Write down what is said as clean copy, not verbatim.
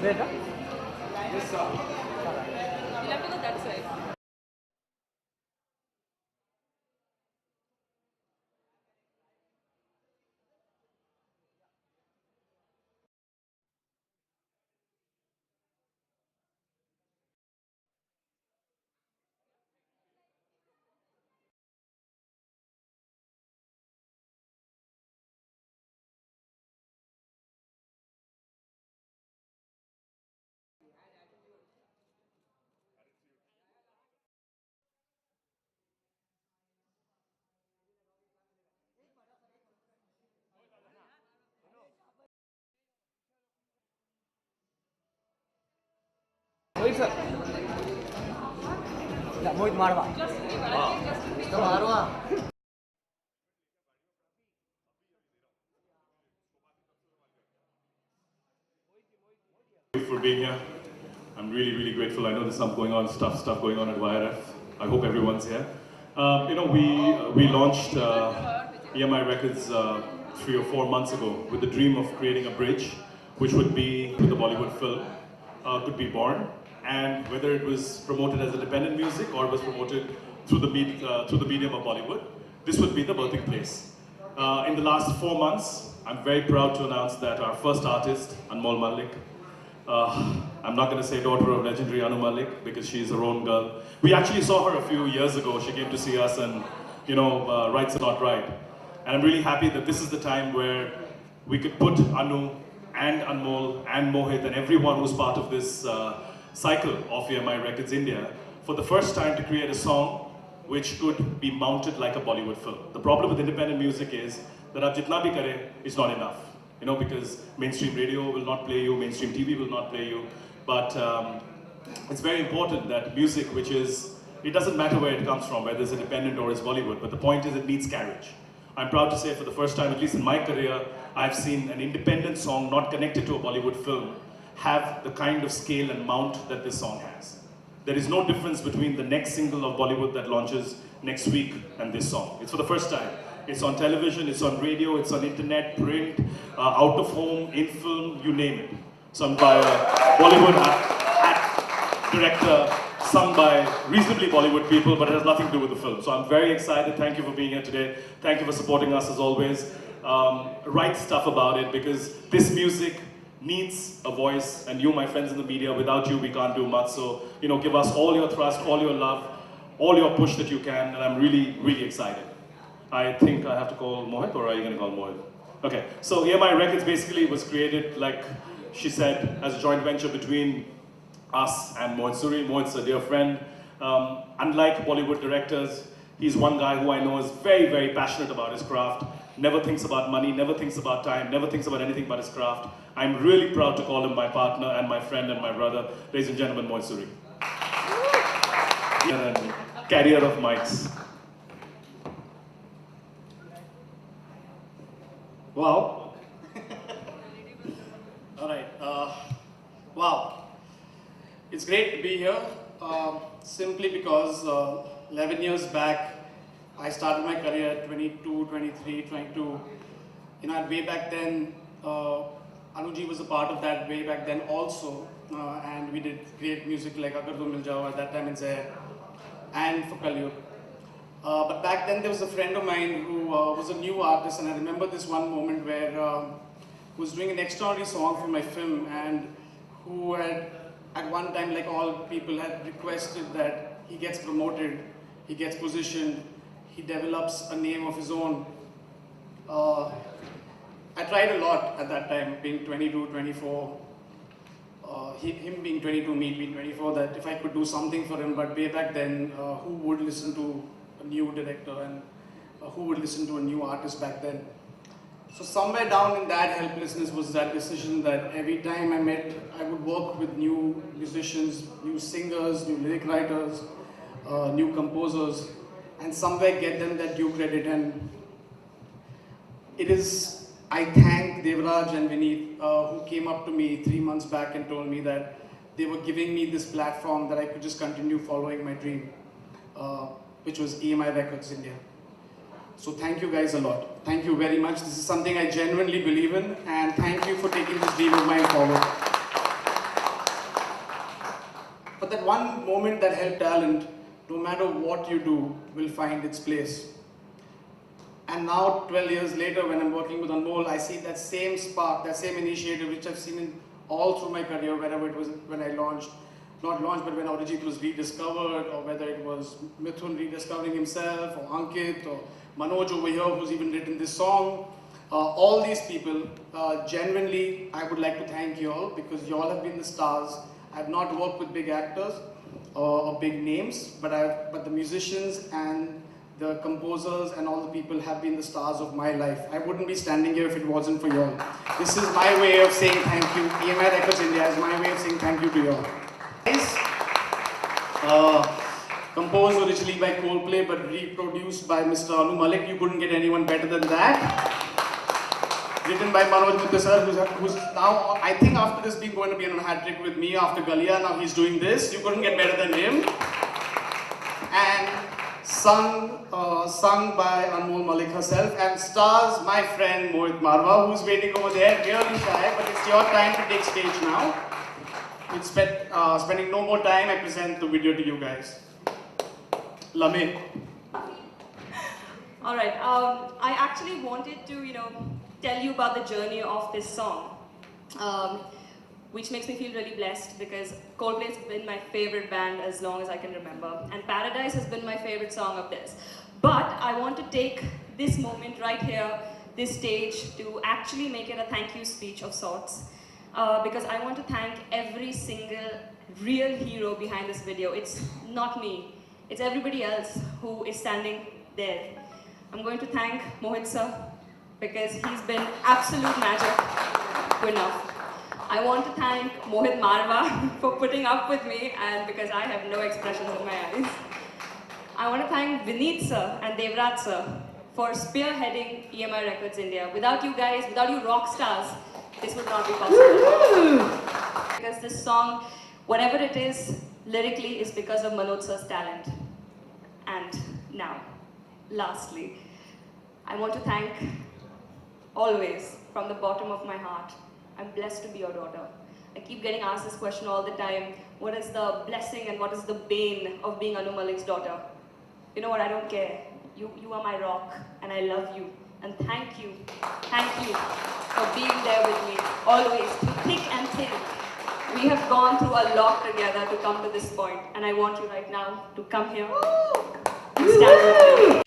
Where? Yes, sir. You'll have to go that side. Mohit sir. Mohit Marwa. Mr. Marwa. For being here. I'm really grateful. I know there's some going on, stuff going on at YRF. I hope everyone's here. We launched EMI Records 3 or 4 months ago with the dream of creating a bridge, which would be with the Bollywood film, could be born. And whether it was promoted as independent music or was promoted through the medium of Bollywood, this would be the birthing place. In the last 4 months, I'm very proud to announce that our first artist, Anmol Malik, I'm not going to say daughter of legendary Anu Malik because she's her own girl. We actually saw her a few years ago. She came to see us and, Right's Not Right. And I'm really happy that this is the time where we could put Anu and Anmol and Mohit and everyone who's part of this cycle of EMI Records India for the first time to create a song which could be mounted like a Bollywood film. The problem with independent music is that ab jitna bhi kare is not enough. Because mainstream radio will not play you, mainstream TV will not play you. But it's very important that music, it doesn't matter where it comes from, whether it's independent or it's Bollywood, but the point is it needs carriage. I'm proud to say for the first time, at least in my career, I've seen an independent song not connected to a Bollywood film have the kind of scale and mount that this song has. There is no difference between the next single of Bollywood that launches next week and this song. It's for the first time. It's on television, it's on radio, it's on internet, print, out of home, in film, you name it. Sung by a Bollywood director, sung by reasonably Bollywood people, but it has nothing to do with the film. So I'm very excited. Thank you for being here today. Thank you for supporting us as always. Write stuff about it because this music needs a voice, and you, my friends in the media, without you, we can't do much. So, give us all your trust, all your love, all your push that you can, and I'm really excited. I think I have to call Mohit, or are you going to call Mohit? Okay, so EMI Records basically was created, like she said, as a joint venture between us and Mohit Suri. Mohit's a dear friend. Unlike Bollywood directors, he's one guy who I know is very passionate about his craft, never thinks about money, never thinks about time, never thinks about anything but his craft. I'm really proud to call him my partner and my friend and my brother. Ladies and gentlemen, Mohit Suri. And carrier of mics. Wow. All right. Wow. It's great to be here. Simply because 11 years back, I started my career at 22, 23, 22. Way back then, Anuji was a part of that way back then also. And we did great music like Agar Tu Mil Jao at that time in Zaire and for Kalyug. But back then there was a friend of mine who was a new artist, and I remember this one moment where who was doing an extraordinary song for my film, and who had at one time, like all people, had requested that he gets promoted, he gets positioned, he develops a name of his own. I tried a lot at that time, being 22, 24, him being 22, me being 24, that if I could do something for him. But way back then, who would listen to a new director, and who would listen to a new artist back then? So somewhere down in that helplessness was that decision that every time I would work with new musicians, new singers, new lyric writers, new composers, and somewhere get them that due credit. And I thank Devraj and Vineet, who came up to me 3 months back and told me that they were giving me this platform that I could just continue following my dream, which was EMI Records India. So thank you guys a lot. Thank you very much. This is something I genuinely believe in, and thank you for taking this dream of mine forward. But that one moment that helped talent, no matter what you do, will find its place. And now, 12 years later, when I'm working with Anmol, I see that same spark, that same initiative, which I've seen in all through my career, wherever it was when I launched, not launched, but when Arijit was rediscovered, or whether it was Mithun rediscovering himself, or Ankit, or Manoj over here, who's even written this song. All these people, genuinely, I would like to thank you all, because you all have been the stars. I've not worked with big actors or big names, but the musicians and the composers and all the people have been the stars of my life. I wouldn't be standing here if it wasn't for you all. This is my way of saying thank you. EMI Records India is my way of saying thank you to you all. Guys, composed originally by Coldplay but reproduced by Mr. Anu Malik. You couldn't get anyone better than that. Written by Manoj Gupta sir, who's now, I think after this being going to be on a hat trick with me after Galia, now he's doing this. You couldn't get better than him. And sung by Anmol Malik herself, and stars my friend Mohit Marwa, who's waiting over there, really shy, but it's your time to take stage now. With spending no more time, I present the video to you guys. LAMHEIN. All right. I actually wanted to, tell you about the journey of this song, which makes me feel really blessed because Coldplay has been my favorite band as long as I can remember, and Paradise has been my favorite song of theirs. But I want to take this moment right here, this stage, to actually make it a thank you speech of sorts, because I want to thank every single real hero behind this video. It's not me, it's everybody else who is standing there. I'm going to thank Mohit sir, because he's been absolute magic. Good enough. I want to thank Mohit Marwa for putting up with me, and because I have no expressions in my eyes. I want to thank Vineet sir and Devrat sir for spearheading EMI Records India. Without you guys, without you rock stars, this would not be possible. Because this song, whatever it is, lyrically is because of Manoj sir's talent. And now, lastly, I want to thank, always, from the bottom of my heart, I'm blessed to be your daughter. I keep getting asked this question all the time. What is the blessing and what is the bane of being Anu Malik's daughter? You know what, I don't care. You are my rock, and I love you. And thank you for being there with me, always, through thick and thin. We have gone through a lot together to come to this point, and I want you right now to come here and stand with me.